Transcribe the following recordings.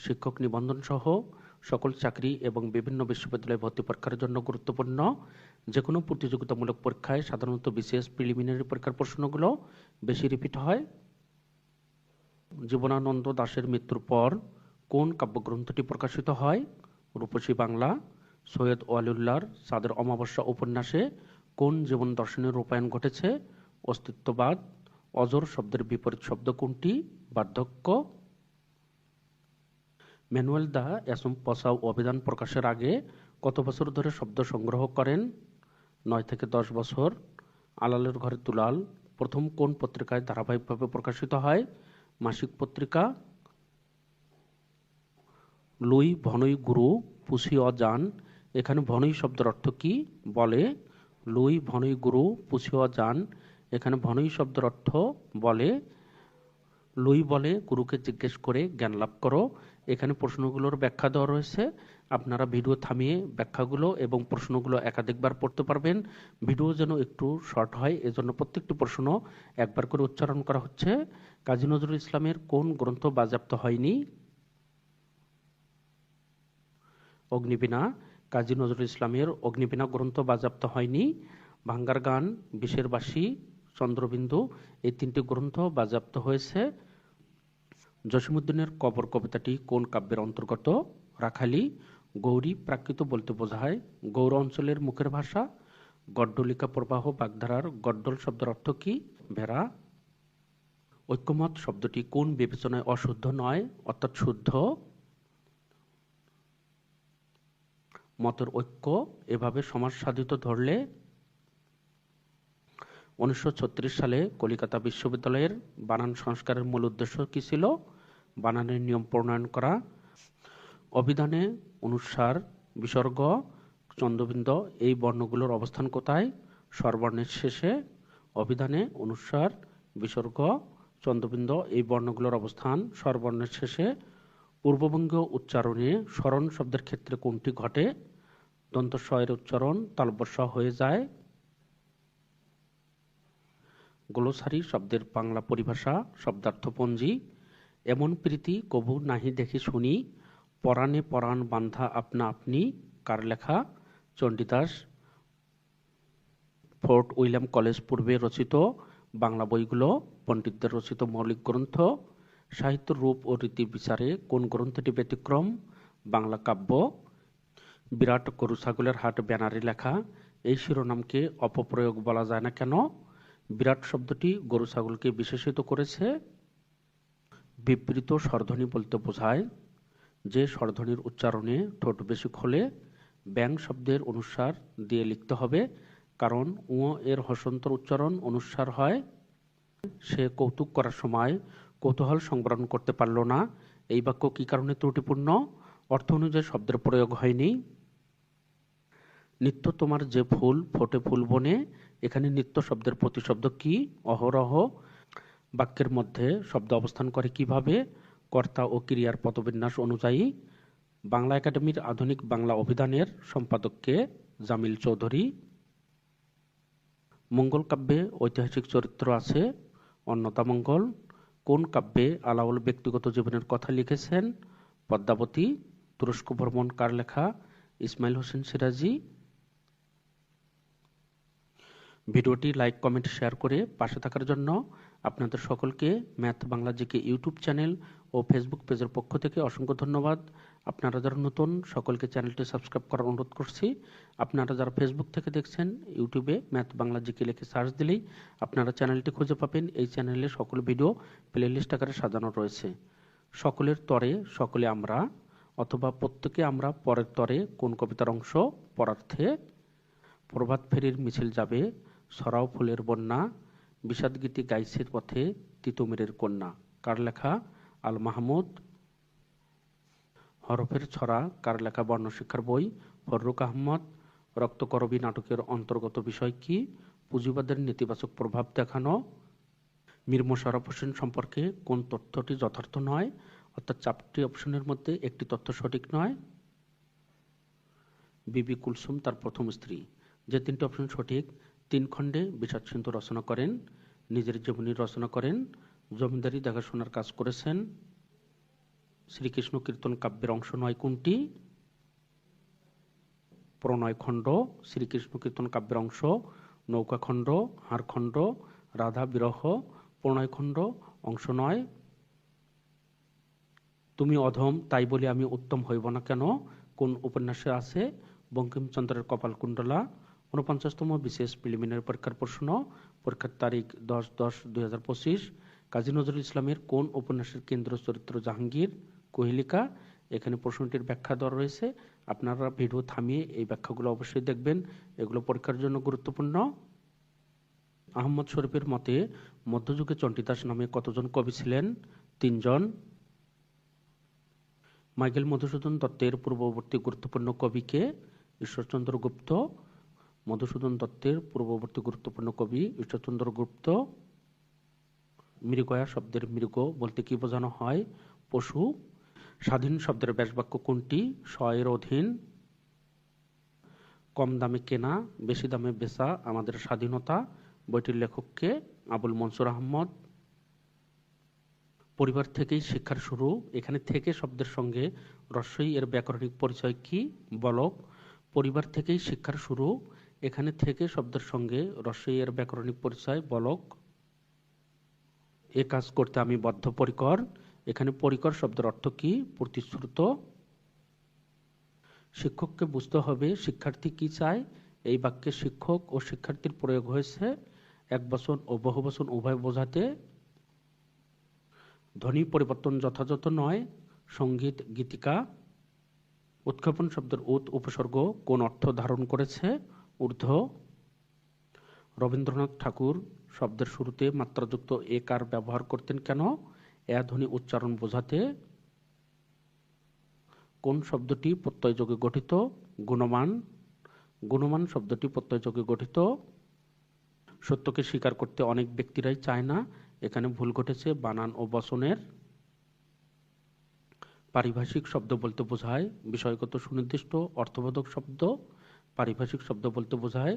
শিক্ষক নিবন্ধন সহ সকল চাকরি এবং বিভিন্ন বিশ্ববিদ্যালয়ে ভর্তি পরীক্ষার জন্য গুরুত্বপূর্ণ যে কোনো প্রতিযোগিতামূলক পরীক্ষায় সাধারণত বিসিএস প্রিলিমিনারি পরীক্ষার প্রশ্নগুলো বেশি রিপিট হয়। জীবনানন্দ দাশের মৃত্যুর পর কোন কাব্যগ্রন্থটি প্রকাশিত হয়? রূপসী বাংলা। সৈয়দ ওয়ালিউল্লাহর চাঁদের অমাবস্যা উপন্যাসে কোন জীবন দর্শনের রূপায়ণ ঘটেছে? অস্তিত্ববাদ। অজর শব্দের বিপরীত শব্দ কোনটি? বার্ধক্য। ম্যানুয়েল দ্য অ্যাসম্পসাউ অভিধান প্রকাশের আগে কত বছর ধরে শব্দ সংগ্রহ করেন? 9 থেকে 10 বছর। আলালের ঘরে দুলাল প্রথম কোন পত্রিকায় ধারাবাহিকভাবে প্রকাশিত হয়? মাসিক পত্রিকা। লুই ভনই গুরু পুছিয় যান, এখানে ভনই শব্দের অর্থ কি? বলে। লুই ভনই গুরু পুছিয় যান, এখানে ভনই শব্দের অর্থ বলে। লুই বলে গুরুকে জিজ্ঞেস করে জ্ঞান লাভ করো। এখানে প্রশ্নগুলোর ব্যাখ্যা দেওয়া রয়েছে, আপনারা ভিডিও থামিয়ে ব্যাখ্যাগুলো এবং প্রশ্নগুলো একাধিকবার পড়তে পারবেন। ভিডিও যেন একটু শর্ট হয় এজন্য প্রত্যেকটি প্রশ্ন একবার করে উচ্চারণ করা হচ্ছে। কাজী নজরুল ইসলামের কোন গ্রন্থ বাজেয়াপ্ত হয়নি? অগ্নিবীণা। কাজী নজরুল ইসলামের অগ্নিবীণা গ্রন্থ বাজেয়াপ্ত হয়নি। ভাঙ্গার গান, বিষের বাঁশি, চন্দ্রবিন্দু এই 3টি গ্রন্থ বাজেয়াপ্ত হয়েছে। জসীমউদ্দীনের কবর কবিতাটি কোন কাব্যের অন্তর্গত? রাখালি। গৌরী প্রাকৃত বলতে বোঝায় গৌর অঞ্চলের মুখের ভাষা। গড্ডলিকা প্রবাহ বাগধারার গড্ডল শব্দের অর্থ কি? ভেড়া। ঐক্যমত শব্দটি কোন বিবেচনায় অশুদ্ধ নয় অর্থাৎ শুদ্ধ? মতের ঐক্য। এভাবে সমাজ সাধিত ধরলে। 1936 সালে কলিকাতা বিশ্ববিদ্যালয়ের বানান সংস্কারের মূল উদ্দেশ্য কি ছিল? বানানের নিয়ম প্রণয়ন করা। অভিধানে অনুস্বার, বিসর্গ, চন্দ্রবিন্দু এই বর্ণগুলোর অবস্থান কোথায়? স্বরবর্ণের শেষে। অভিধানে অনুস্বার, বিসর্গ, চন্দ্রবিন্দু এই বর্ণগুলোর অবস্থান স্বরবর্ণের শেষে। পূর্ববঙ্গীয় উচ্চারণে স্মরণ শব্দের ক্ষেত্রে কোনটি ঘটে? দন্ত স এর উচ্চারণ তালব্য স হয়ে যায়। গ্লোসারি শব্দের বাংলা পরিভাষা, শব্দার্থপঞ্জি। এমন প্রীতি কবু নাহি দেখি শুনি, পরাণে পরাণ বান্ধা আপনা আপনি কার লেখা? চণ্ডীদাস। ফোর্ট উইলিয়াম কলেজ পূর্বে রচিত বাংলা বইগুলো পণ্ডিতদের রচিত মৌলিক গ্রন্থ। সাহিত্য রূপ ও রীতি বিচারে কোন গ্রন্থটি ব্যতিক্রম? বাংলা কাব্য। বিরাট গরু ছাগলের হাট ব্যানারে লেখা এই শিরোনামকে অপপ্রয়োগ বলা যায় না কেন? বিরাট শব্দটি গরু ছাগলকে বিশেষিত করেছে। বিবৃত স্বরধ্বনি বলতে বোঝায় যে স্বরধ্বনির উচ্চারণে ঠোঁট বেশি খোলে। ব্যাং শব্দের অনুস্বার দিয়ে লিখতে হবে কারণ উ এর হসন্তর উচ্চারণ অনুস্বার হয়। সে কৌতুক করার সময় কৌতূহল সংবরণ করতে পারল না, এই বাক্য কি কারণে ত্রুটিপূর্ণ? অর্থ অনুযায়ী শব্দের প্রয়োগ হয়নি। নিত্য তোমার যে ফুল ফোটে ফুল বনে, এখানে নিত্য শব্দের প্রতিশব্দ কি? অহরহ। বাক্যের মধ্যে শব্দ অবস্থান করে কিভাবে? কর্তা ও ক্রিয়ার পদবিন্যাস অনুযায়ী। বাংলা একাডেমির আধুনিক বাংলা অভিধানের সম্পাদক কে? জামিল চৌধুরী। মঙ্গল কাব্যে ঐতিহাসিক চরিত্র আছে। অন্নদামঙ্গল। কোন কাব্যে আলাওল ব্যক্তিগত জীবনের কথা লিখেছেন? পদ্মাবতী। তুরস্ক ভ্রমণ কার লেখা? ইসমাইল হোসেন সিরাজি। ভিডিওটি লাইক, কমেন্ট, শেয়ার করে পাশে থাকার জন্য আপনাদের সকলকে math Bangla GK YouTube channel ও ফেসবুক পেজের পক্ষ থেকে অসংখ্য ধন্যবাদ। আপনারা যারা নতুন সকলকে চ্যানেলটি সাবস্ক্রাইব করার অনুরোধ করছি। আপনারা যারা ফেসবুক থেকে দেখছেন ইউটিউবে ম্যাথ বাংলা জিকে লিখে সার্চ দিলেই আপনারা চ্যানেলটি খুঁজে পাবেন। এই চ্যানেলে সকল ভিডিও প্লেলিস্ট আকারে সাজানো রয়েছে। সকলের তরে সকলে আমরা অথবা প্রত্যেকে আমরা পরের তরে কোন কবিতার অংশ? পরার্থে। প্রভাত ফেরির মিছিল যাবে, সরাও ফুলের বন্যা, বিষাদগীতি গাইছে পথে তিতুমিরের কন্যা কার লেখা? আল মাহমুদ। হরফের ছড়া কার লেখা বর্ণশিক্ষার বই? ফররুক আহমদ। রক্তকরবী নাটকের অন্তর্গত বিষয় কি? পুঁজিবাদের নেতিবাচক প্রভাব দেখানো। মীর মোশাররফ হোসেন সম্পর্কে কোন তথ্যটি যথার্থ নয়? অর্থাৎ 4টি অপশনের মধ্যে একটি তথ্য সঠিক নয়। বিবি কুলসুম তার প্রথম স্ত্রী। যে 3টি অপশন সঠিক 3 খণ্ডে বিষাদ সিন্ধু রচনা করেন, নিজের জীবনী রচনা করেন, জমিদারি দেখাশোনার কাজ করেছেন। শ্রীকৃষ্ণ কীর্তন কাব্যের অংশ নয় কোনটি? প্রণয়খণ্ড। শ্রীকৃষ্ণ কীর্তন কাব্যের অংশ নৌকাখণ্ড, হাড়খণ্ড, রাধা বিরহ। প্রণয়খণ্ড অংশ নয়। তুমি অধম তাই বলি আমি উত্তম হইব না কেন কোন উপন্যাসে আছে? বঙ্কিমচন্দ্রের কপালকুণ্ডলা। ৪৯তম বিশেষ প্রিলিমিনারি পরীক্ষার প্রশ্ন, পরীক্ষার তারিখ 10/10/2025। কাজী নজরুল ইসলামের কোন উপন্যাসের কেন্দ্র চরিত্র জাহাঙ্গীর? কোহেলিকা। এখানে প্রশ্নটির ব্যাখ্যা দেওয়া রয়েছে, আপনারা ভিডিও থামিয়ে এই ব্যাখ্যাগুলো অবশ্যই দেখবেন, এগুলো পরীক্ষার জন্য গুরুত্বপূর্ণ। আহমদ শরীফের মতে মধ্যযুগে চণ্ডীদাস নামে কতজন কবি ছিলেন? ৩ জন। মাইকেল মধুসূদন দত্তের পূর্ববর্তী গুরুত্বপূর্ণ কবি কে? ঈশ্বরচন্দ্র গুপ্ত। মধুসূদন দত্তের পূর্ববর্তী গুরুত্বপূর্ণ কবি ঈশ্বরচন্দ্র গুপ্ত। মৃগয়া শব্দের মৃগ বলতে কি বোঝানো হয়? পশু। স্বাধীন শব্দের ব্যাসবাক্য কোনটি? স এর অধীন। কম দামে কেনা বেশি দামে বেচা আমাদের স্বাধীনতা বইটির লেখক কে? আবুল মনসুর আহমদ। পরিবার থেকেই শিক্ষার শুরু, এখানে থেকে শব্দের সঙ্গে রস্বই এর ব্যাকরণিক পরিচয় কি? বলক। পরিবার থেকেই শিক্ষার শুরু, এখানে থেকে শব্দের সঙ্গে রস্বই এর ব্যাকরণিক পরিচয় বলক। এ কাজ করতে আমি বদ্ধপরিকর, এখানে পরিকর শব্দের অর্থ কি? প্রতিশ্রুত। শিক্ষককে বুঝতে হবে শিক্ষার্থী কি চায়, এই বাক্যে শিক্ষক ও শিক্ষার্থীর প্রয়োগ হয়েছে একবচন ও বহুবচন উভয় বোঝাতে। ধ্বনি পরিবর্তন যথাযথ নয়, সঙ্গীত গীতিকা। উৎক্ষেপণ শব্দের উপসর্গ কোন অর্থ ধারণ করেছে? ঊর্ধ্ব। রবীন্দ্রনাথ ঠাকুর শব্দের শুরুতে মাত্রাযুক্ত এ কার ব্যবহার করতেন কেন? এ ধ্বনি উচ্চারণ বোঝাতে। কোন শব্দটি প্রত্যয়যোগে গঠিত? গুণমান। গুণমান শব্দটি প্রত্যয়যোগে গঠিত। সত্যকে স্বীকার করতে অনেক ব্যক্তিরাই চায় না, এখানে ভুল ঘটেছে বানান ও বচনের। পারিভাষিক শব্দ বলতে বোঝায় বিষয়গত সুনির্দিষ্ট অর্থবোধক শব্দ। পারিভাষিক শব্দ বলতে বোঝায়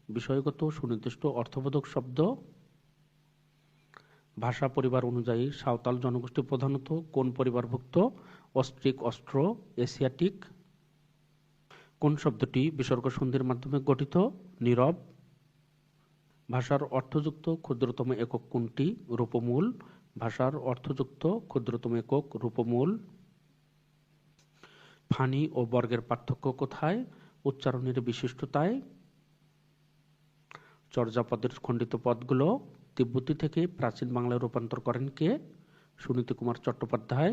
বিষয়গত সুনির্দিষ্ট অর্থবোধক শব্দ। ভাষা পরিবার অনুযায়ী সাঁওতাল জনগোষ্ঠী প্রধানত কোন পরিবারভুক্ত? Austric, Austro Asiatic. কোন শব্দটি বিসর্গ সন্ধির মাধ্যমে গঠিত? নীরব। ভাষার অর্থযুক্ত ক্ষুদ্রতম একক কোনটি? রূপমূল। ভাষার অর্থযুক্ত ক্ষুদ্রতম একক রূপমূল। ফানি ও বর্গের পার্থক্য কোথায়? উচ্চারণের বিশিষ্টতায়। চর্যাপদের খণ্ডিত পদগুলো তিব্বতী থেকে প্রাচীন বাংলায় রূপান্তর করেন কে? সুনীতি কুমার চট্টোপাধ্যায়।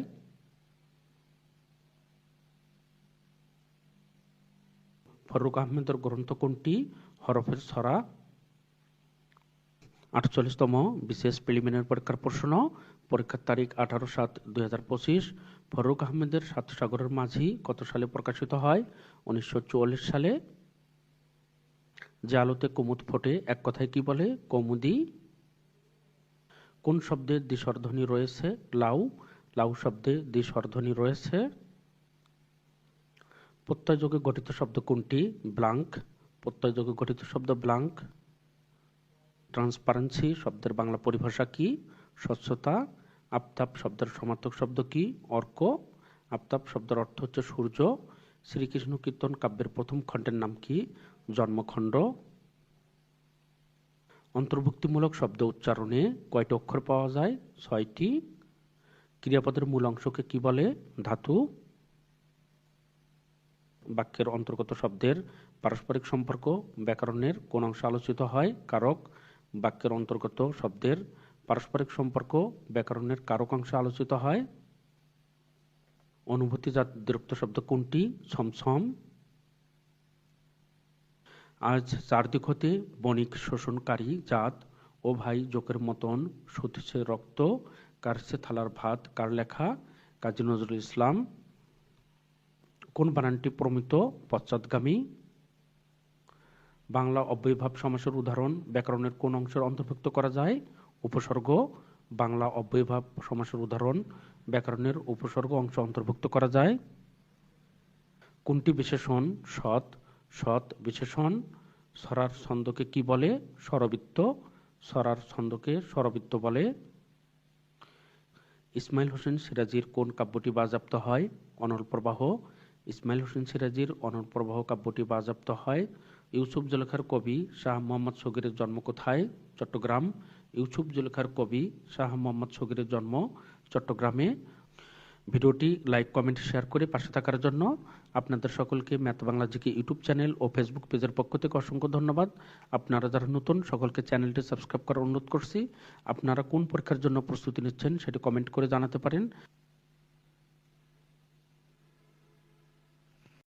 ফররুখ আহমেদের গ্রন্থ কোনটি? হরফের ছড়া। ৪৮তম বিশেষ প্রিলিমিনারি পরীক্ষার প্রশ্ন, পরীক্ষার তারিখ 18/7/2025। ফররুখ আহমেদের সাত সাগরের মাঝি কত সালে প্রকাশিত হয়? 1944 সালে। যে আলোতে কুমুদ ফোটে এক কথায় কি বলে? কৌমুদি। কোন শব্দে দ্বিস্বরধ্বনি রয়েছে? লাউ। লাউ শব্দে দ্বিস্বরধ্বনি রয়েছে। প্রত্যয়যোগে গঠিত শব্দ কোনটি? ব্লাঙ্ক। প্রত্যয়যোগে গঠিত শব্দ ব্লাঙ্ক। ট্রান্সপারেন্সি শব্দের বাংলা পরিভাষা কি? স্বচ্ছতা। আফতাব শব্দের সমার্থক শব্দ কি? অর্ক। আফতাব শব্দের অর্থ হচ্ছে সূর্য। শ্রীকৃষ্ণ কীর্তন কাব্যের প্রথম খণ্ডের নাম কি? জন্মখণ্ড। অন্তর্ভুক্তিমূলক শব্দ উচ্চারণে কয়টি অক্ষর পাওয়া যায়? 6টি। ক্রিয়াপদের মূল অংশকে কি বলে? ধাতু। বাক্যের অন্তর্গত শব্দের পারস্পরিক সম্পর্ক ব্যাকরণের কোন অংশে আলোচিত হয়? কারক। বাক্যের অন্তর্গত শব্দের পারস্পরিক সম্পর্ক ব্যাকরণের কারক অংশে আলোচিত হয়। অনুভূতিজাত দ্বিরুক্ত শব্দ কোনটি? ছমছম। আজ চারদিক হতে বণিক শোষণকারী জাত, ও ভাই জোকের মতন শুধিছে রক্ত, কারছে থালার ভাত কার লেখা? কাজী নজরুল ইসলাম। কোন বানানটি প্রমিত পশ্চাৎগামী? বাংলা অব্যয়ভাব সমাসের উদাহরণ ব্যাকরণের কোন অংশের অন্তর্ভুক্ত করা যায়? উপসর্গ। বাংলা অব্যয়ভাব সমাসের উদাহরণ ব্যাকরণের উপসর্গ অংশ অন্তর্ভুক্ত করা যায়। কোনটি বিশেষণ? সৎ। সৎ বিশেষণ। সরার ছন্দকে কি বলে? স্বরবৃত্ত। সরার ছন্দকে স্বরবৃত্ত বলে। ইসমাইল হোসেন সিরাজীর কোন কাব্যটি বাজেয়াপ্ত হয়? অনল প্রবাহ। ইসমাইল হোসেন সিরাজীর অনল প্রবাহ কাব্যটি বাজেয়াপ্ত হয়। ইউসুফ জুলেখার কবি শাহ মোহাম্মদ শগীরের জন্ম কোথায়? চট্টগ্রাম। ইউসুফ জুলেখার কবি শাহ মোহাম্মদ শগীরের জন্ম চট্টগ্রামে। ভিডিওটি লাইক কমেন্ট শেয়ার করে পাশে থাকার জন্য আপনাদের সকলকে math Bangla GK YouTube channel ও ফেসবুক পেজের পক্ষ থেকে অসংখ্য ধন্যবাদ। আপনারা যারা নতুন সকলকে চ্যানেলটি সাবস্ক্রাইব করার অনুরোধ করছি। আপনারা কোন পরীক্ষার জন্য প্রস্তুতি নিচ্ছেন সেটি কমেন্ট করে জানাতে পারেন।